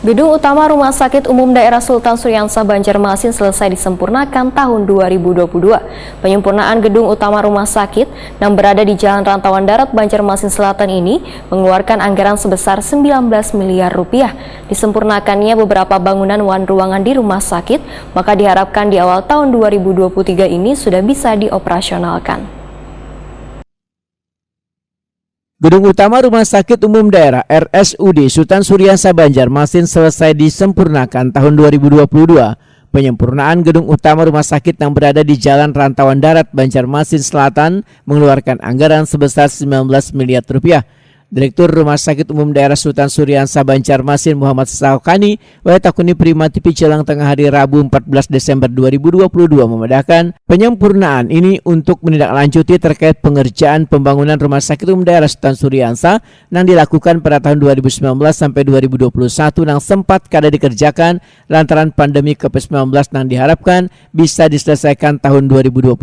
Gedung utama Rumah Sakit Umum Daerah Sultan Syariansyah Banjarmasin selesai disempurnakan tahun 2022. Penyempurnaan gedung utama rumah sakit yang berada di Jalan Rantauan Darat Banjarmasin Selatan ini mengeluarkan anggaran sebesar 19 miliar rupiah. Disempurnakannya beberapa bangunan ruangan di rumah sakit, maka diharapkan di awal tahun 2023 ini sudah bisa dioperasionalkan. Gedung utama Rumah Sakit Umum Daerah RSUD Sultan Syariansyah Banjarmasin selesai disempurnakan tahun 2022. Penyempurnaan gedung utama rumah sakit yang berada di Jalan Rantauan Darat Banjarmasin Selatan mengeluarkan anggaran sebesar 19 miliar rupiah. Direktur Rumah Sakit Umum Daerah Sultan Syariansyah Banjarmasin Muhammad Saukani Wayatakuni Prima TV jelang tengah hari Rabu 14 Desember 2022 memedahkan penyempurnaan ini untuk menindaklanjuti terkait pengerjaan pembangunan Rumah Sakit Umum Daerah Sultan Syariansyah yang dilakukan pada tahun 2019 sampai 2021 yang sempat kada dikerjakan lantaran pandemi COVID-19 yang diharapkan bisa diselesaikan tahun 2022.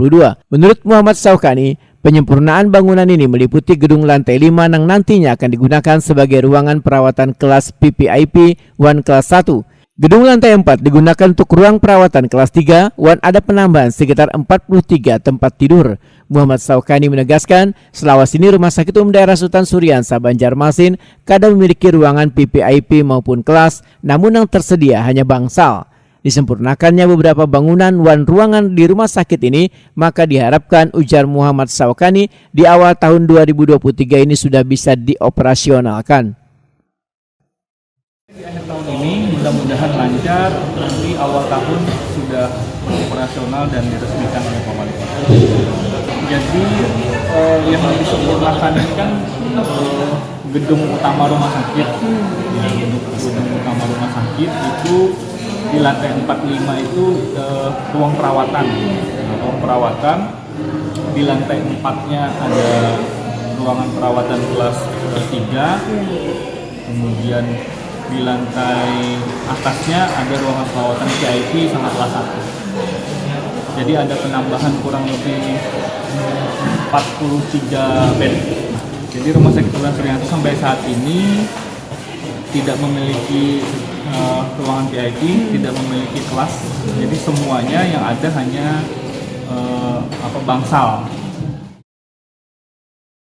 Menurut Muhammad Saukani, penyempurnaan bangunan ini meliputi gedung lantai 5 yang nantinya akan digunakan sebagai ruangan perawatan kelas PPIP WAN kelas 1. Gedung lantai 4 digunakan untuk ruang perawatan kelas 3 WAN ada penambahan sekitar 43 tempat tidur. Muhammad Saukani menegaskan, selawas ini Rumah Sakit Umum Daerah Sultan Syariansyah Banjarmasin kadang memiliki ruangan PPIP maupun kelas, namun yang tersedia hanya bangsal. Disempurnakannya beberapa bangunan ruangan di rumah sakit ini, maka diharapkan, ujar Muhammad Saukani, di awal tahun 2023 ini sudah bisa dioperasionalkan. Di akhir tahun ini mudah-mudahan lancar, di awal tahun sudah operasional dan diresmikan oleh pemerintah. Jadi yang disempurnakan ini kan gedung utama rumah sakit. Ya, gedung utama rumah sakit itu di lantai 45 itu ruang perawatan. Ruang perawatan di lantai 4-nya ada ruangan perawatan kelas 3. Kemudian di lantai atasnya ada ruangan perawatan VIP sama kelas 1. Jadi ada penambahan kurang lebih 43 bed. Jadi Rumah Sakit Sultan Syariansyah sampai saat ini tidak memiliki ruangan VIP, tidak memiliki kelas. Jadi semuanya yang ada hanya bangsal.